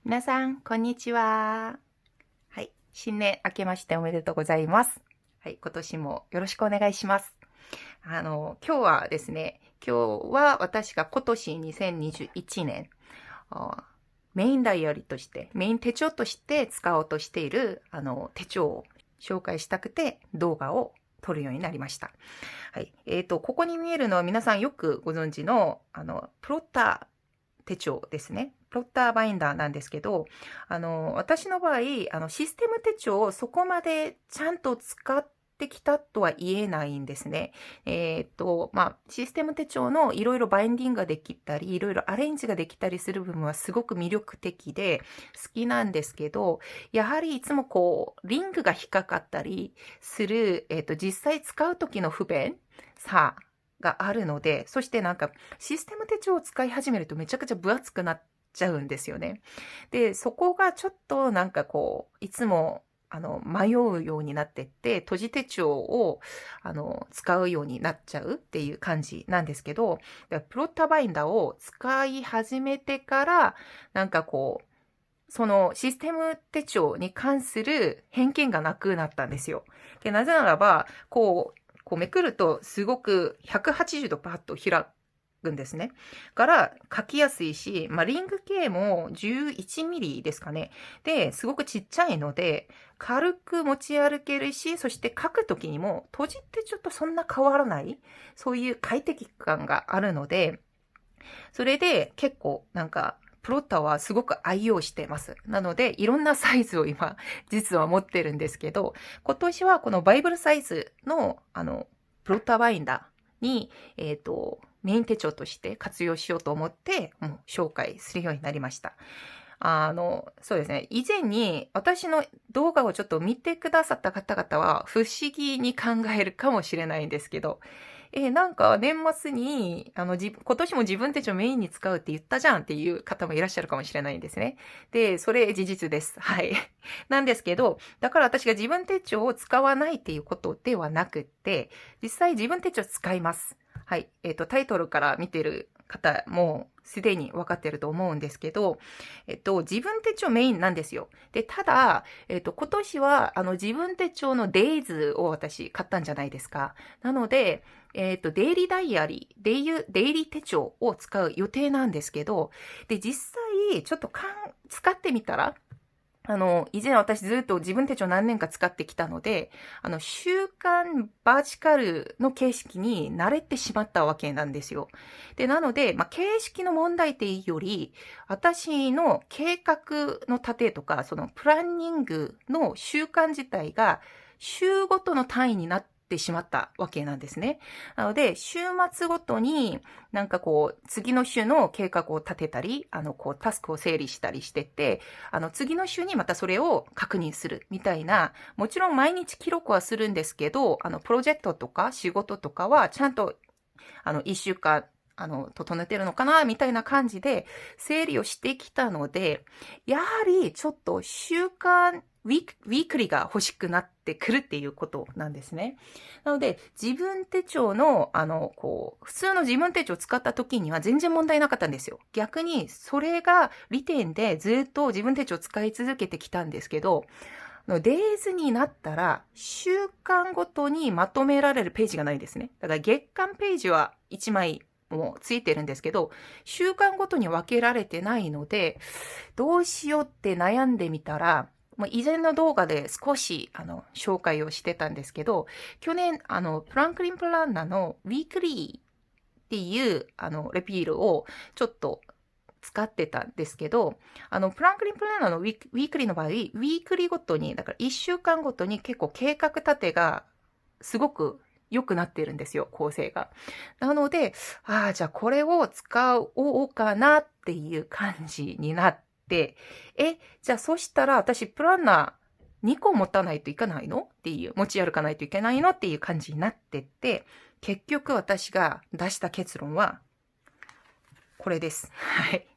皆さん、こんにちは。はい。新年明けましておめでとうございます。はい。今年もよろしくお願いします。今日はですね、今日は私が今年2021年、メインダイアリーとして、メイン手帳として使おうとしている、手帳を紹介したくて動画を撮るようになりました。はい。ここに見えるのは皆さんよくご存知の、プロッター手帳ですね。プロッターバインダーなんですけど、私の場合、システム手帳をそこまでちゃんと使ってきたとは言えないんですね。システム手帳のいろいろバインディングができたり、いろいろアレンジができたりする部分はすごく魅力的で好きなんですけど、やはりいつもリングが引っかかったりする、実際使う時の不便さがあるので、そしてシステム手帳を使い始めるとめちゃくちゃ分厚くなっちゃうんですよね。で、そこがちょっといつも迷うようになってって、閉じ手帳を使うようになっちゃうっていう感じなんですけど、プロッターバインダーを使い始めてから、そのシステム手帳に関する偏見がなくなったんですよ。で、なぜならば、めくるとすごく180度パッと開くんですね。から書きやすいし、リング系も11ミリですかね。で、すごくちっちゃいので、軽く持ち歩けるし、そして書くときにも閉じてちょっとそんな変わらない、そういう快適感があるので、それで結構プロッターはすごく愛用してます。なので、いろんなサイズを今、実は持ってるんですけど、今年はこのバイブルサイズの、プロッターバインダーに、メイン手帳として活用しようと思って、もう紹介するようになりました。そうですね。以前に私の動画をちょっと見てくださった方々は不思議に考えるかもしれないんですけど、年末に、今年も自分手帳メインに使うって言ったじゃんっていう方もいらっしゃるかもしれないんですね。で、それ事実です。はい。なんですけど、だから私が自分手帳を使わないっていうことではなくって、実際自分手帳使います。はい。タイトルから見てる方もすでに分かってると思うんですけど、自分手帳メインなんですよ。で、ただ、今年は、自分手帳のデイズを私買ったんじゃないですか。なので、デイリーダイアリー、デイリー手帳を使う予定なんですけど、で、実際、ちょっと使ってみたら、以前私ずっと自分手帳何年か使ってきたので、週刊バーチカルの形式に慣れてしまったわけなんですよ。で、なので、形式の問題っていうより、私の計画の立てとか、そのプランニングの習慣自体が、週ごとの単位になってしまったわけなんですね。なので、週末ごとに次の週の計画を立てたり、タスクを整理したりしてて、次の週にまたそれを確認するみたいな、もちろん毎日記録はするんですけど、プロジェクトとか仕事とかはちゃんと、一週間、整えてるのかなみたいな感じで整理をしてきたので、やはりちょっと週間、ウィークリーが欲しくなってくるっていうことなんですね。なので、自分手帳の、普通の自分手帳を使った時には全然問題なかったんですよ。逆に、それが利点でずっと自分手帳を使い続けてきたんですけど、デイズになったら、週間ごとにまとめられるページがないですね。だから月間ページは1枚もうついてるんですけど、週間ごとに分けられてないので、どうしようって悩んでみたら、以前の動画で少し紹介をしてたんですけど、去年フランクリン・プランナーのウィークリーっていうレピールをちょっと使ってたんですけど、フランクリン・プランナーのウィークリーの場合、ウィークリーごとに、だから1週間ごとに結構計画立てがすごく良くなってるんですよ、構成が。なので、じゃあこれを使おうかなっていう感じになって、じゃあそしたら私プランナー2個持たないといけないのっていう、持ち歩かないといけないのっていう感じになってって、結局私が出した結論は、これです。はい。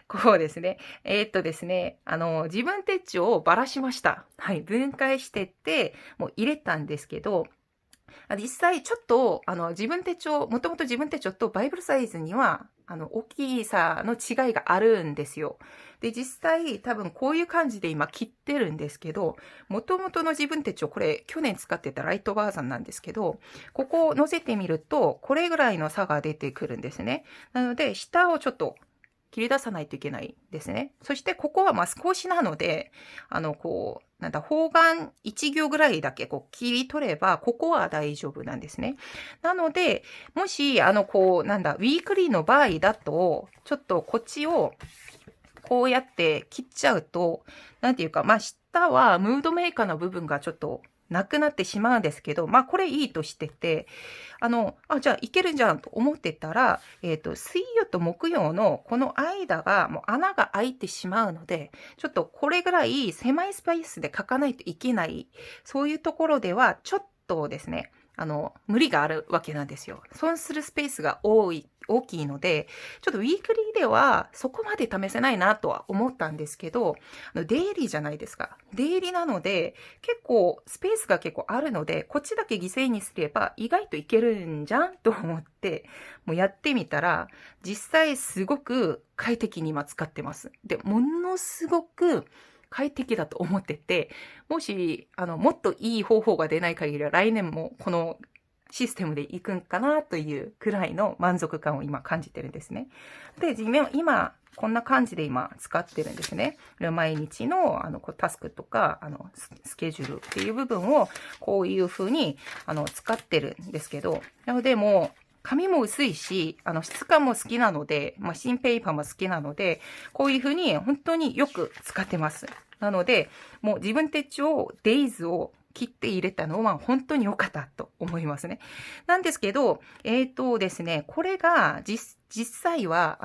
こうですね。ですね、自分手帳をばらしました。はい。分解してって、もう入れたんですけど、実際ちょっと、自分手帳、もともと自分手帳とバイブルサイズには、大きさの違いがあるんですよ。で、実際多分こういう感じで今切ってるんですけど、元々の自分手帳、これ去年使ってたライトバージョンなんですけど、ここを乗せてみると、これぐらいの差が出てくるんですね。なので、下をちょっと切り出さないといけないですね。そしてここはまあ少しなので、方眼1行ぐらいだけ切り取れば、ここは大丈夫なんですね。なので、もし、ウィークリーの場合だと、ちょっとこっちを、こうやって切っちゃうと、なんていうか、まあ、下はムードメーカーの部分がちょっとなくなってしまうんですけど、まあ、これいいとしてて、じゃあいけるじゃんと思ってたら、水曜と木曜のこの間がもう穴が開いてしまうので、ちょっとこれぐらい狭いスペースで書かないといけない、そういうところでは、ちょっとですね、無理があるわけなんですよ。損するスペースが大きいので、ちょっとウィークリーではそこまで試せないなとは思ったんですけど、デイリーじゃないですか。デイリーなので、結構スペースが結構あるので、こっちだけ犠牲にすれば意外といけるんじゃんと思って、もうやってみたら、実際すごく快適に今使ってます。で、ものすごく快適だと思ってて、もし、もっといい方法が出ない限りは来年もこのシステムで行くんかなというくらいの満足感を今感じてるんですね。で、今、こんな感じで今使ってるんですね。毎日のタスクとか、スケジュールっていう部分をこういう風に使ってるんですけど、なのでもう、紙も薄いし、質感も好きなので、マシンペーパーも好きなので、こういう風に本当によく使ってます。なので、もう自分手帳、デイズを切って入れたのは本当に良かったと思いますね。なんですけど、ですね、これが実際は、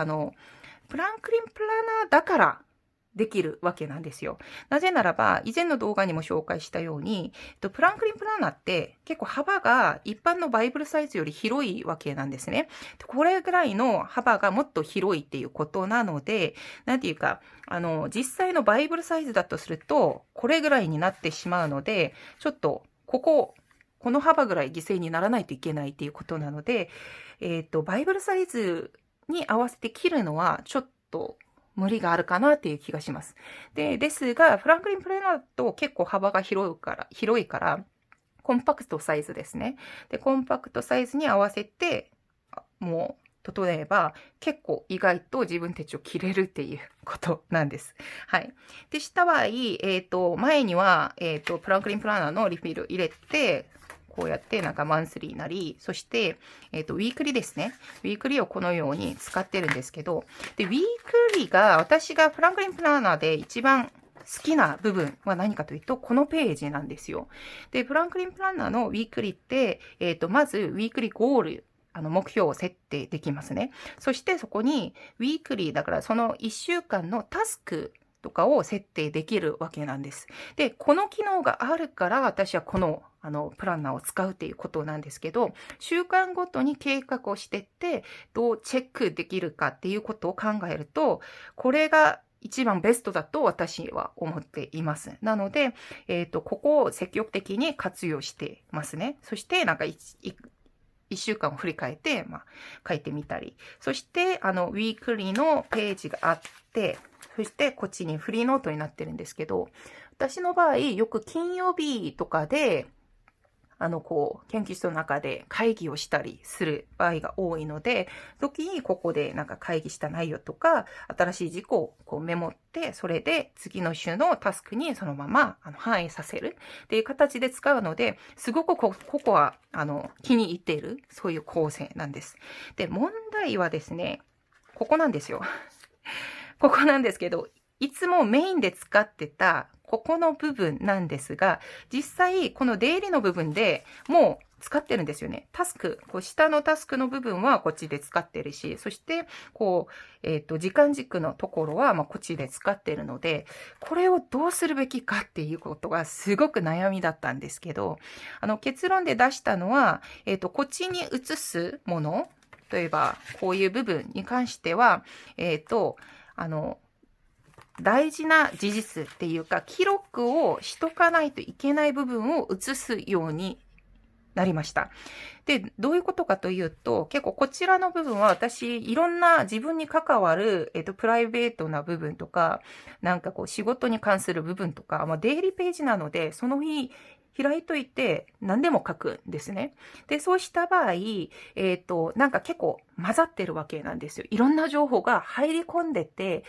プランクリンプラナーだからできるわけなんですよ。なぜならば、以前の動画にも紹介したように、プランクリンプラナーって結構幅が一般のバイブルサイズより広いわけなんですね。これぐらいの幅がもっと広いっていうことなので、なんていうか、実際のバイブルサイズだとすると、これぐらいになってしまうので、ちょっと、この幅ぐらい犠牲にならないといけないっていうことなので、バイブルサイズに合わせて切るのは、ちょっと、無理があるかなっていう気がします。ですが、フランクリンプレーナーと結構幅が広いから、コンパクトサイズですね。で、コンパクトサイズに合わせて、もう、例えば、結構意外と自分手帳切れるっていうことなんです。はい。で、した場合、前には、プランクリンプランナーのリフィル入れて、こうやってマンスリーなり、そして、ウィークリーですね。ウィークリーをこのように使ってるんですけど、で、ウィークリーが私がフランクリンプランナーで一番好きな部分は何かというと、このページなんですよ。で、フランクリンプランナーのウィークリーって、まずウィークリーゴール、目標を設定できますね。そしてそこにウィークリーだからその1週間のタスクとかを設定できるわけなんです。で、この機能があるから私はこのプランナーを使うっていうことなんですけど、週間ごとに計画をしてって、どうチェックできるかっていうことを考えると、これが一番ベストだと私は思っています。なので、ここを積極的に活用してますね。そして、一週間を振り返って、書いてみたり。そして、ウィークリーのページがあって、そしてこっちにフリーノートになってるんですけど、私の場合、よく金曜日とかで、研究室の中で会議をしたりする場合が多いので、時にここで会議した内容とか、新しい事項をメモって、それで次の週のタスクにそのまま反映させるっていう形で使うので、すごくここは気に入っている、そういう構成なんです。で、問題はですね、ここなんですよ。ここなんですけど、いつもメインで使ってたここの部分なんですが、実際この出入りの部分でもう使ってるんですよね。タスク、下のタスクの部分はこっちで使ってるし、そして時間軸のところはこっちで使ってるので、これをどうするべきかっていうことがすごく悩みだったんですけど、結論で出したのは、こっちに移すもの、例えばこういう部分に関しては、大事な事実っていうか、記録をしとかないといけない部分を移すようになりました。で、どういうことかというと、結構こちらの部分は私、いろんな自分に関わる、プライベートな部分とか、なんかこう仕事に関する部分とか、デイリーページなので、その日、開いといて何でも書くんですね。で、そうした場合、なんか結構混ざってるわけなんですよ。いろんな情報が入り込んでて、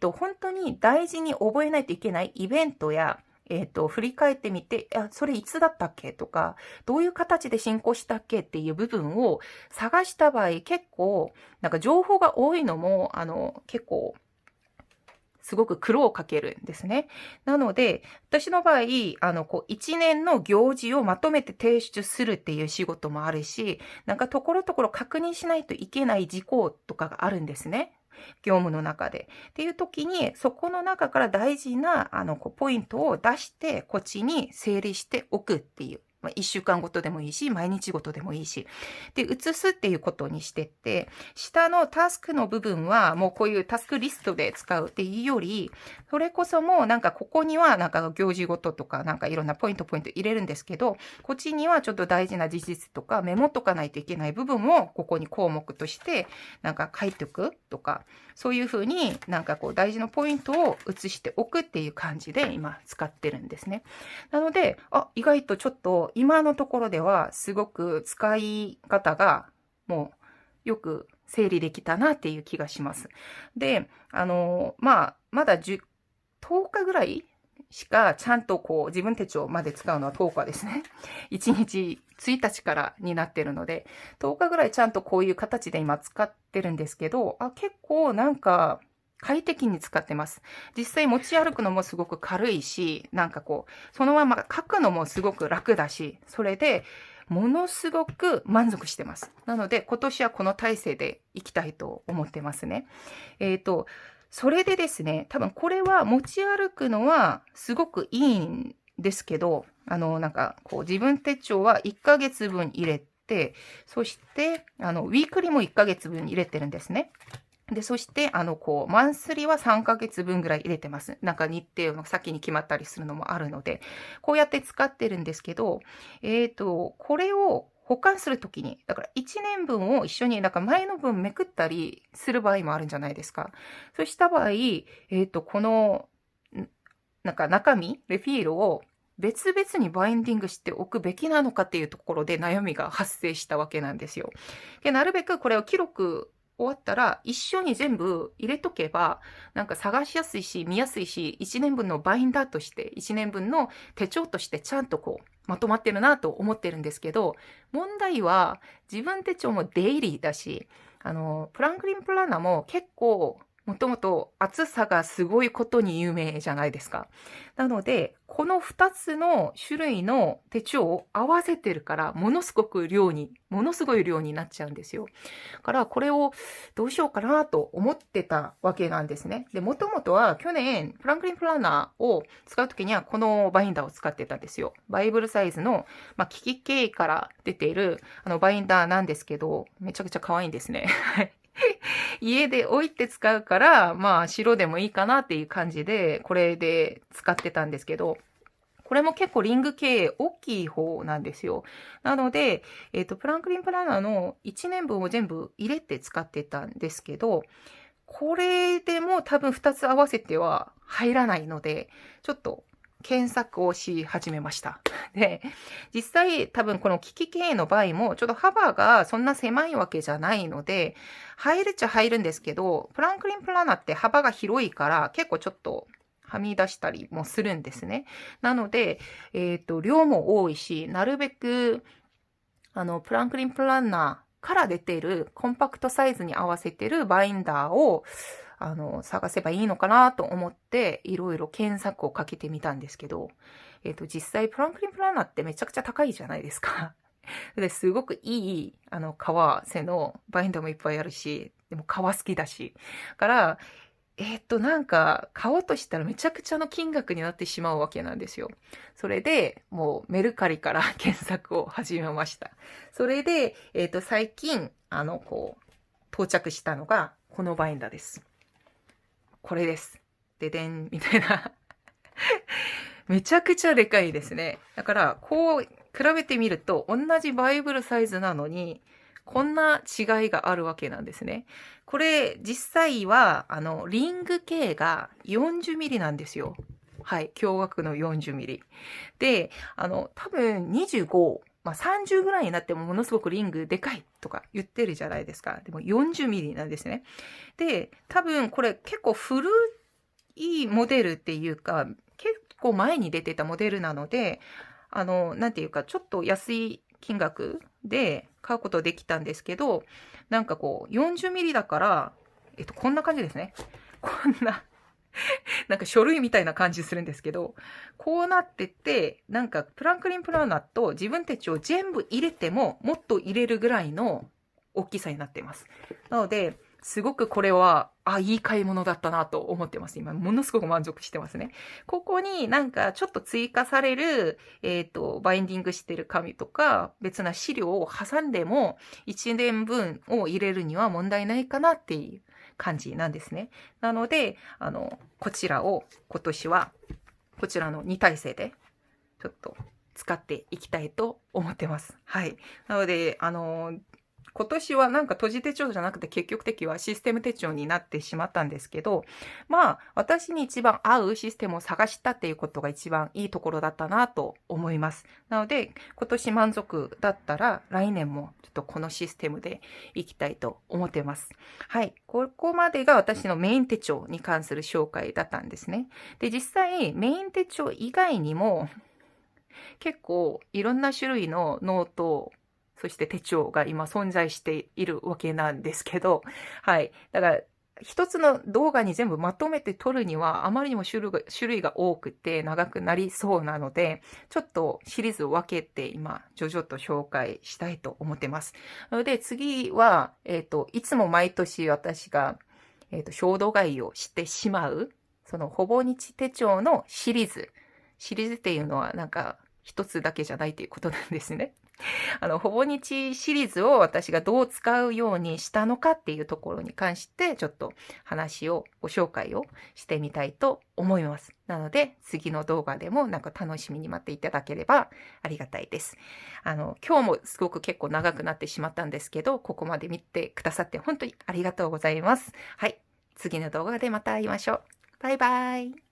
本当に大事に覚えないといけないイベントや、振り返ってみて、それいつだったっけとか、どういう形で進行したっけっていう部分を探した場合、結構、なんか情報が多いのも、結構、すごく苦労をかけるんですね。なので、私の場合、一年の行事をまとめて提出するっていう仕事もあるし、なんかところどころ確認しないといけない事項とかがあるんですね。業務の中で。っていう時に、そこの中から大事な、ポイントを出して、こっちに整理しておくっていう。1週間ごとでもいいし、毎日ごとでもいいし。で、移すっていうことにしてって、下のタスクの部分は、もうこういうタスクリストで使うっていうより、それこそもうなんかここにはなんか行事ごととか、なんかいろんなポイント入れるんですけど、こっちにはちょっと大事な事実とかメモとかないといけない部分をここに項目としてなんか書いておくとか、そういうふうになんかこう大事なポイントを移しておくっていう感じで今使ってるんですね。なので、意外とちょっと今のところではすごく使い方がもうよく整理できたなっていう気がします。で、まだ10日ぐらいしかちゃんとこう自分手帳まで使うのは10日ですね。1日1日からになってるので、10日ぐらいちゃんとこういう形で今使ってるんですけど、結構なんか快適に使ってます。実際持ち歩くのもすごく軽いし、なんかこう、そのまま書くのもすごく楽だし、それでものすごく満足してます。なので今年はこの体制でいきたいと思ってますね。それでですね、多分これは持ち歩くのはすごくいいんですけど、なんかこう自分手帳は1ヶ月分入れて、そして、ウィークリーも1ヶ月分入れてるんですね。で、そして、マンスリーは3ヶ月分ぐらい入れてます。なんか日程の先に決まったりするのもあるので、こうやって使ってるんですけど、これを保管するときに、だから1年分を一緒に、なんか前の分めくったりする場合もあるんじゃないですか。そうした場合、この、なんか中身、レフィールを別々にバインディングしておくべきなのかっていうところで悩みが発生したわけなんですよ。で、なるべくこれを記録終わったら一緒に全部入れとけば、なんか探しやすいし、見やすいし、1年分のバインダーとして、1年分の手帳としてちゃんとこう、まとまってるなと思ってるんですけど、問題は自分手帳もデイリーだし、プランクリンプランナーも結構、もともと厚さがすごいことに有名じゃないですか。なので、この2つの種類の手帳を合わせてるから、ものすごい量になっちゃうんですよ。だからこれをどうしようかなと思ってたわけなんですね。で、もともとは去年、フランクリンプランナーを使うときにはこのバインダーを使ってたんですよ。バイブルサイズの、キキケイから出ているバインダーなんですけど、めちゃくちゃ可愛いんですね。家で置いて使うから、白でもいいかなっていう感じで、これで使ってたんですけど、これも結構リング系大きい方なんですよ。なので、プランクリンプランナーの1年分を全部入れて使ってたんですけど、これでも多分2つ合わせては入らないので、ちょっと検索をし始めました。で、実際多分この機器系の場合もちょっと幅がそんな狭いわけじゃないので、入るっちゃ入るんですけど、プランクリンプランナーって幅が広いから結構ちょっとはみ出したりもするんですね。なので、量も多いし、なるべく、プランクリンプランナーから出ているコンパクトサイズに合わせてるバインダーを、探せばいいのかなと思って、いろいろ検索をかけてみたんですけど、実際プランクリンプランナーってめちゃくちゃ高いじゃないですか。ですごくいい、革製のバインダーもいっぱいあるし、でも革好きだし。だから、なんか、買おうとしたらめちゃくちゃの金額になってしまうわけなんですよ。それで、もうメルカリから検索を始めました。それで、最近、到着したのが、このバインダーです。これです。ででん、みたいな。めちゃくちゃでかいですね。だから、こう比べてみると、同じバイブルサイズなのに、こんな違いがあるわけなんですね。これ、実際は、リング径が40ミリなんですよ。はい。驚愕の40ミリ。で、多分25、まあ、30ぐらいになってもものすごくリングでかいとか言ってるじゃないですか。でも40ミリなんですね。で、多分これ結構古いモデルっていうか、結構前に出てたモデルなので、なんていうか、ちょっと安い金額で買うことできたんですけど、なんかこう、40ミリだから、こんな感じですね。こんな、なんか書類みたいな感じするんですけど、こうなってて、なんかプランクリンプランナーと自分たちを全部入れても、もっと入れるぐらいの大きさになっています。なので、すごくこれは、いい買い物だったなと思ってます。今、ものすごく満足してますね。ここになんかちょっと追加される、バインディングしてる紙とか、別な資料を挟んでも、1年分を入れるには問題ないかなっていう感じなんですね。なので、こちらを今年は、こちらの2体制で、ちょっと使っていきたいと思ってます。はい。なので、今年はなんか閉じ手帳じゃなくて結局的はシステム手帳になってしまったんですけど、まあ私に一番合うシステムを探したっていうことが一番いいところだったなと思います。なので今年満足だったら来年もちょっとこのシステムでいきたいと思ってます。はい。ここまでが私のメイン手帳に関する紹介だったんですね。で、実際メイン手帳以外にも結構いろんな種類のノート、そして手帳が今存在しているわけなんですけど、はい。だから、一つの動画に全部まとめて撮るには、あまりにも種類が多くて長くなりそうなので、ちょっとシリーズを分けて今、徐々と紹介したいと思ってます。なので、次は、いつも毎年私が、衝動買いをしてしまう、そのほぼ日手帳のシリーズ。シリーズっていうのはなんか、一つだけじゃないということなんですね。ほぼ日シリーズを私がどう使うようにしたのかっていうところに関して、ちょっとご紹介をしてみたいと思います。なので、次の動画でもなんか楽しみに待っていただければありがたいです。今日もすごく結構長くなってしまったんですけど、ここまで見てくださって本当にありがとうございます。はい。次の動画でまた会いましょう。バイバイ。